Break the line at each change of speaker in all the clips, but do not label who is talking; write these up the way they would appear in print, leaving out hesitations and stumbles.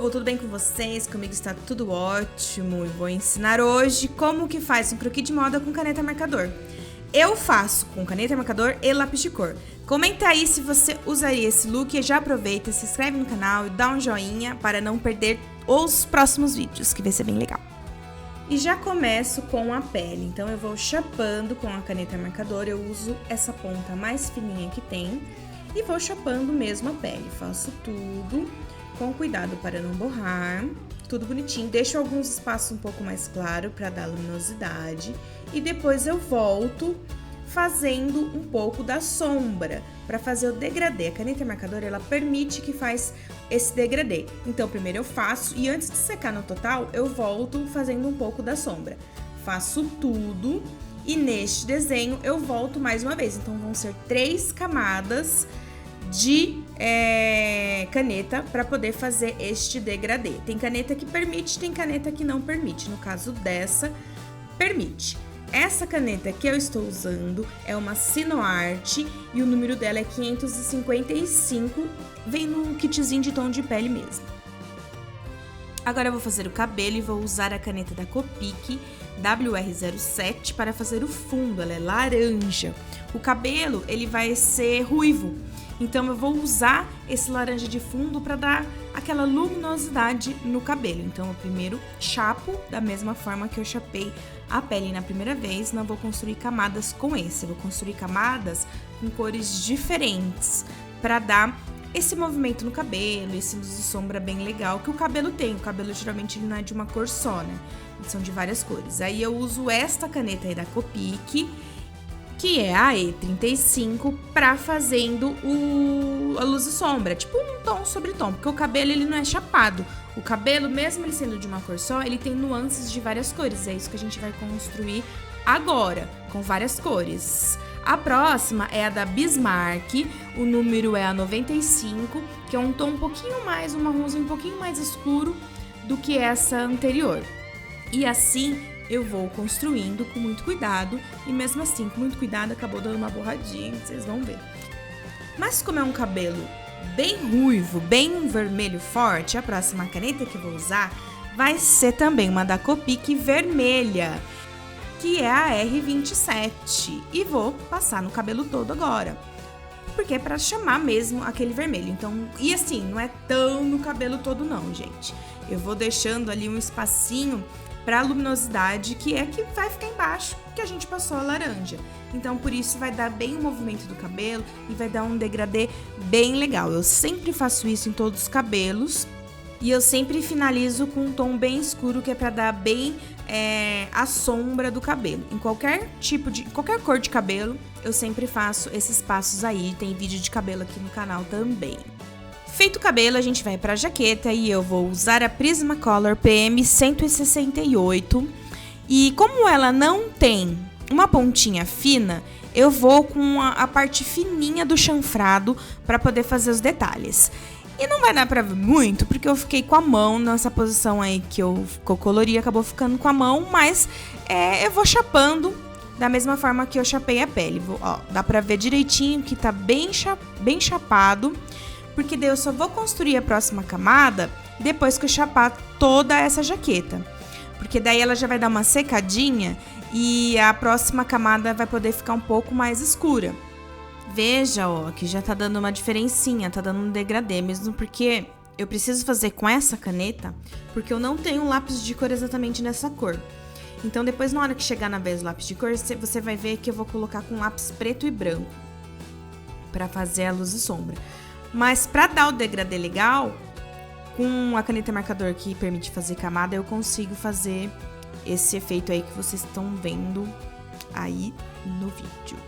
povo, tudo bem com vocês? Comigo está tudo ótimo e vou ensinar hoje como que faz um croquis de moda com caneta marcador. Eu faço com caneta marcador e lápis de cor. Comenta aí se você usaria esse look e já aproveita, se inscreve no canal e dá um joinha para não perder os próximos vídeos, que vai ser bem legal. E já começo com a pele, então eu vou chapando com a caneta marcador, eu uso essa ponta mais fininha que tem e vou chapando mesmo a pele. Faço tudo com cuidado para não borrar, tudo bonitinho. Deixo alguns espaços um pouco mais claro para dar luminosidade e depois eu volto fazendo um pouco da sombra para fazer o degradê. A caneta marcador, ela permite que faz esse degradê. Então, primeiro eu faço e antes de secar no total, eu volto fazendo um pouco da sombra. Faço tudo e neste desenho eu volto mais uma vez. Então, vão ser 3 camadas de caneta para poder fazer este degradê. Tem caneta que permite, tem caneta que não permite. No caso dessa, permite. Essa caneta que eu estou usando é uma Sinoart e o número dela é 555, vem no kitzinho de tom de pele mesmo. Agora eu vou fazer o cabelo e vou usar a caneta da Copic WR07 para fazer o fundo, ela é laranja. O cabelo, ele vai ser ruivo, então eu vou usar esse laranja de fundo para dar aquela luminosidade no cabelo. Então eu primeiro chapo da mesma forma que eu chapei a pele na primeira vez, não vou construir camadas com esse, vou construir camadas com cores diferentes para dar esse movimento no cabelo, esse luz de sombra bem legal que o cabelo tem. O cabelo geralmente ele não é de uma cor só, né? Eles são de várias cores. Aí eu uso esta caneta aí da Copic, que é a E35, pra fazendo a luz e sombra, tipo um tom sobre tom, porque o cabelo ele não é chapado. O cabelo, mesmo ele sendo de uma cor só, ele tem nuances de várias cores, é isso que a gente vai construir agora, com várias cores. A próxima é a da Bismarck, o número é a 95, que é um tom um pouquinho mais, um marronzinho um pouquinho mais escuro do que essa anterior. E assim eu vou construindo com muito cuidado, e mesmo assim, com muito cuidado, acabou dando uma borradinha, vocês vão ver. Mas como é um cabelo bem ruivo, bem vermelho forte, a próxima caneta que eu vou usar vai ser também uma da Copic vermelha, que é a R27, e vou passar no cabelo todo agora, porque é pra chamar mesmo aquele vermelho. Então, e assim, não é tão no cabelo todo não, gente. Eu vou deixando ali um espacinho pra luminosidade, que é que vai ficar embaixo, que a gente passou a laranja. Então, por isso, vai dar bem o movimento do cabelo e vai dar um degradê bem legal. Eu sempre faço isso em todos os cabelos e eu sempre finalizo com um tom bem escuro, que é pra dar bem a sombra do cabelo. Em qualquer cor de cabelo, eu sempre faço esses passos aí. Tem vídeo de cabelo aqui no canal também. Feito o cabelo, a gente vai para a jaqueta e eu vou usar a Prismacolor PM 168. E como ela não tem uma pontinha fina, eu vou com a parte fininha do chanfrado para poder fazer os detalhes. E não vai dar pra ver muito, porque eu fiquei com a mão nessa posição aí que eu colori, acabou ficando com a mão, mas eu vou chapando da mesma forma que eu chapei a pele. Dá pra ver direitinho que tá bem chapado, porque daí eu só vou construir a próxima camada depois que eu chapar toda essa jaqueta. Porque daí ela já vai dar uma secadinha e a próxima camada vai poder ficar um pouco mais escura. Veja, que já tá dando uma diferencinha, tá dando um degradê, mesmo porque eu preciso fazer com essa caneta, porque eu não tenho um lápis de cor exatamente nessa cor. Então depois, na hora que chegar na vez do lápis de cor, você vai ver que eu vou colocar com lápis preto e branco pra fazer a luz e sombra. Mas pra dar o degradê legal, com a caneta marcador que permite fazer camada, eu consigo fazer esse efeito aí que vocês estão vendo aí no vídeo.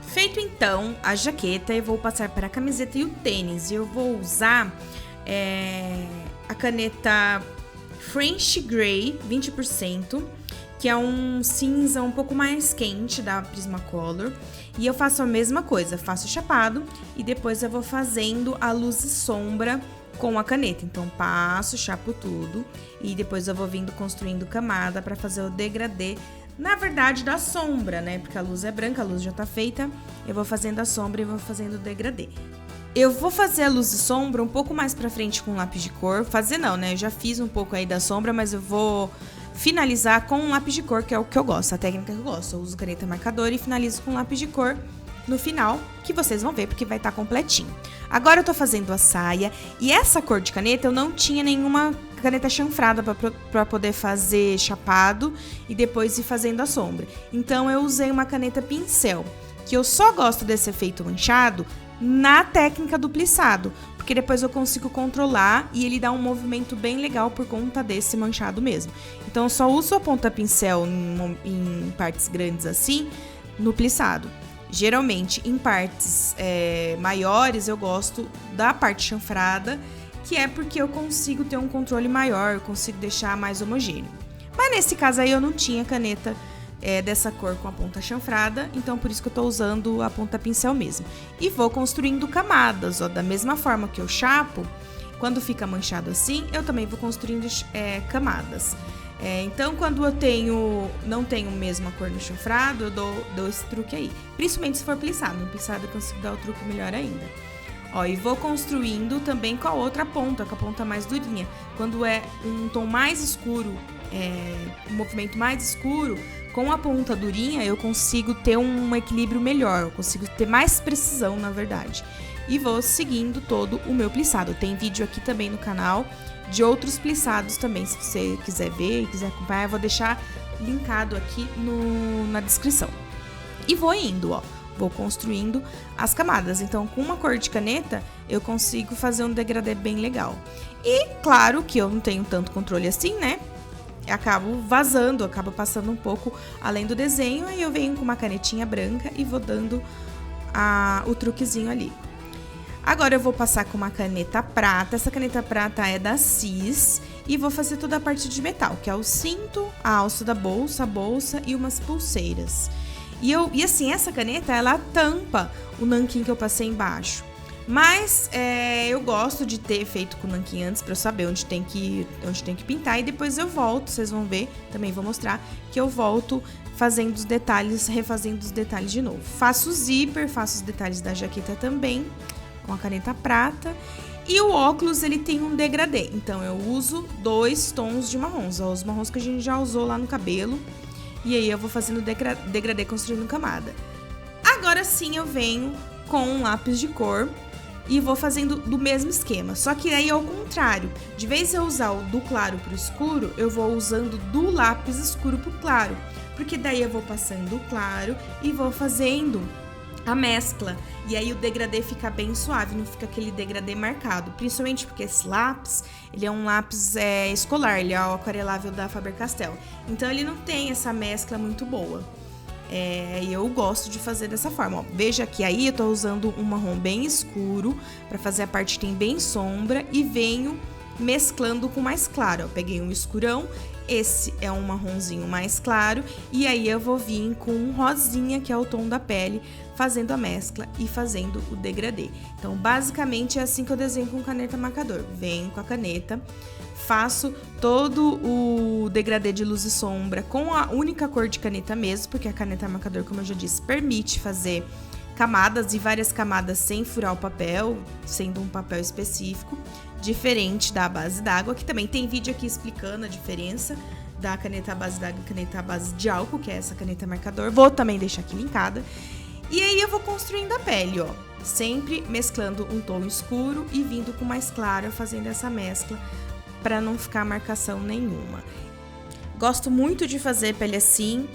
Feito então a jaqueta, eu vou passar para a camiseta e o tênis. Eu vou usar a caneta French Grey 20%, que é um cinza um pouco mais quente da Prismacolor. E eu faço a mesma coisa, faço o chapado e depois eu vou fazendo a luz e sombra com a caneta. Então passo, chapo tudo e depois eu vou vindo construindo camada para fazer o degradê, na verdade, da sombra, né? Porque a luz é branca, a luz já tá feita. Eu vou fazendo a sombra e vou fazendo o degradê. Eu vou fazer a luz e sombra um pouco mais pra frente com lápis de cor. Fazer não, né? Eu já fiz um pouco aí da sombra, mas eu vou finalizar com um lápis de cor, que é o que eu gosto, a técnica que eu gosto. Eu uso caneta marcador e finalizo com lápis de cor no final, que vocês vão ver, porque vai estar completinho. Agora eu tô fazendo a saia, e essa cor de caneta eu não tinha nenhuma caneta chanfrada pra poder fazer chapado e depois ir fazendo a sombra. Então eu usei uma caneta pincel, que eu só gosto desse efeito manchado na técnica do plissado, porque depois eu consigo controlar e ele dá um movimento bem legal por conta desse manchado mesmo. Então eu só uso a ponta pincel em partes grandes assim, no plissado. Geralmente, em partes maiores, eu gosto da parte chanfrada, que é porque eu consigo ter um controle maior, eu consigo deixar mais homogêneo. Mas nesse caso aí eu não tinha caneta dessa cor com a ponta chanfrada, então por isso que eu tô usando a ponta pincel mesmo. E vou construindo camadas, ó, da mesma forma que eu chapo, quando fica manchado assim, eu também vou construindo camadas. Então, quando eu não tenho mesmo a cor no chanfrado, eu dou esse truque aí. Principalmente se for plissado. No plissado eu consigo dar o truque melhor ainda. Ó, e vou construindo também com a outra ponta, com a ponta mais durinha. Quando é um tom mais escuro, um movimento mais escuro, com a ponta durinha eu consigo ter um equilíbrio melhor. Eu consigo ter mais precisão, na verdade. E vou seguindo todo o meu plissado. Tem vídeo aqui também no canal de outros plissados também, se você quiser ver e quiser acompanhar, eu vou deixar linkado aqui na descrição. E vou indo, ó, vou construindo as camadas. Então, com uma cor de caneta, eu consigo fazer um degradê bem legal. E, claro, que eu não tenho tanto controle assim, né? Acabo vazando, acabo passando um pouco além do desenho, aí eu venho com uma canetinha branca e vou dando o truquezinho ali. Agora eu vou passar com uma caneta prata, essa caneta prata é da Cis, e vou fazer toda a parte de metal, que é o cinto, a alça da bolsa, a bolsa e umas pulseiras. E assim, essa caneta, ela tampa o nanquim que eu passei embaixo. Mas eu gosto de ter feito com o nanquim antes, pra eu saber onde tem que pintar, e depois eu volto, vocês vão ver, também vou mostrar, que eu volto fazendo os detalhes, refazendo os detalhes de novo. Faço o zíper, faço os detalhes da jaqueta também, com a caneta prata. E o óculos, ele tem um degradê, então eu uso 2 tons de marrons, ó, os marrons que a gente já usou lá no cabelo. E aí eu vou fazendo degradê, construindo camada. Agora sim eu venho com um lápis de cor e vou fazendo do mesmo esquema, só que aí ao contrário. De vez em eu usar o do claro pro escuro, eu vou usando do lápis escuro pro claro, porque daí eu vou passando o claro e vou fazendo a mescla, e aí o degradê fica bem suave, não fica aquele degradê marcado, principalmente porque esse lápis, ele é um lápis escolar, ele é o aquarelável da Faber-Castell, então ele não tem essa mescla muito boa, e eu gosto de fazer dessa forma, ó. Veja que aí eu tô usando um marrom bem escuro, pra fazer a parte que tem bem sombra, e venho mesclando com mais claro, eu peguei um escurão, esse é um marronzinho mais claro, e aí eu vou vir com um rosinha, que é o tom da pele, fazendo a mescla e fazendo o degradê. Então, basicamente, é assim que eu desenho com caneta marcador. Venho com a caneta, faço todo o degradê de luz e sombra com a única cor de caneta mesmo, porque a caneta marcador, como eu já disse, permite fazer camadas e várias camadas sem furar o papel, sendo um papel específico, diferente da base d'água, que também tem vídeo aqui explicando a diferença da caneta à base d'água e caneta à base de álcool, que é essa caneta marcador. Vou também deixar aqui linkada. E aí eu vou construindo a pele, ó, sempre mesclando um tom escuro e vindo com mais claro, fazendo essa mescla para não ficar marcação nenhuma. Gosto muito de fazer pele assim,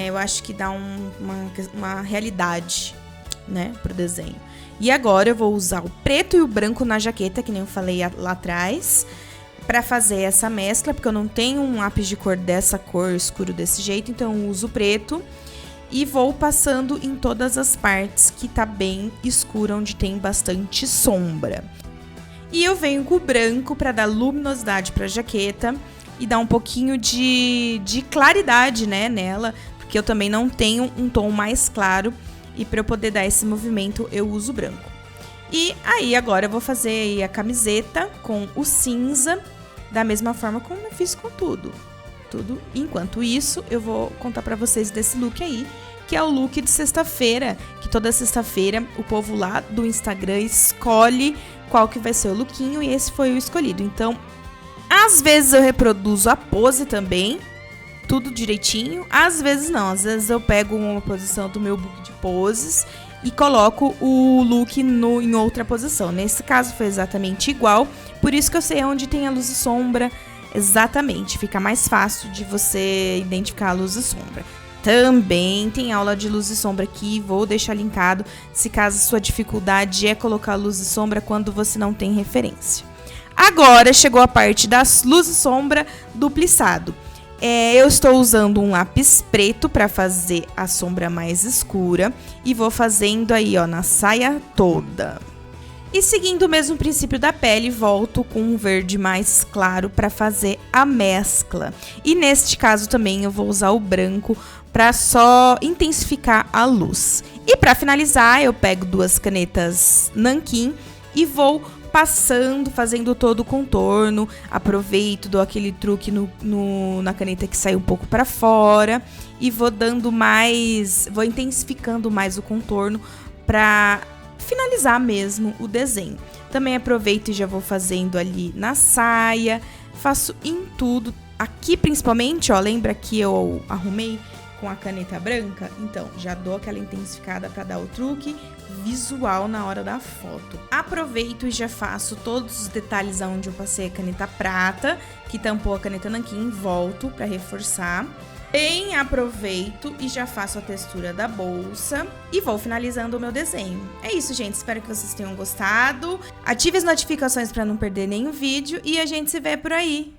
eu acho que dá uma realidade, né, pro desenho. E agora eu vou usar o preto e o branco na jaqueta, que nem eu falei lá atrás, para fazer essa mescla, porque eu não tenho um lápis de cor dessa cor, escuro desse jeito, então eu uso o preto e vou passando em todas as partes que tá bem escura, onde tem bastante sombra. E eu venho com o branco para dar luminosidade pra jaqueta e dar um pouquinho de claridade, né, nela, porque eu também não tenho um tom mais claro. E para eu poder dar esse movimento, eu uso branco. E aí, agora eu vou fazer aí a camiseta com o cinza, da mesma forma como eu fiz com tudo. Enquanto isso, eu vou contar pra vocês desse look aí, que é o look de sexta-feira, que toda sexta-feira o povo lá do Instagram escolhe qual que vai ser o lookinho, e esse foi o escolhido. Então, às vezes eu reproduzo a pose também, tudo direitinho, às vezes não, às vezes eu pego uma posição do meu book de poses e coloco o look em outra posição. Nesse caso foi exatamente igual, por isso que eu sei onde tem a luz e sombra exatamente, fica mais fácil de você identificar a luz e sombra. Também tem aula de luz e sombra aqui, vou deixar linkado se caso a sua dificuldade é colocar luz e sombra quando você não tem referência. Agora chegou a parte das luz e sombra do plissado. Eu estou usando um lápis preto para fazer a sombra mais escura e vou fazendo aí, ó, na saia toda. E seguindo o mesmo princípio da pele, volto com um verde mais claro para fazer a mescla. E neste caso também eu vou usar o branco para só intensificar a luz. E para finalizar, eu pego 2 canetas nanquim e vou passando, fazendo todo o contorno. Aproveito, dou aquele truque na caneta que sai um pouco para fora e vou vou intensificando mais o contorno para finalizar mesmo o desenho. Também aproveito e já vou fazendo ali na saia, faço em tudo. Aqui principalmente, ó, lembra que eu arrumei com a caneta branca? Então, já dou aquela intensificada para dar o truque visual na hora da foto. Aproveito e já faço todos os detalhes onde eu passei a caneta prata, que tampou a caneta nanquim, volto para reforçar. Bem, aproveito e já faço a textura da bolsa e vou finalizando o meu desenho. É isso, gente. Espero que vocês tenham gostado. Ative as notificações para não perder nenhum vídeo e a gente se vê por aí.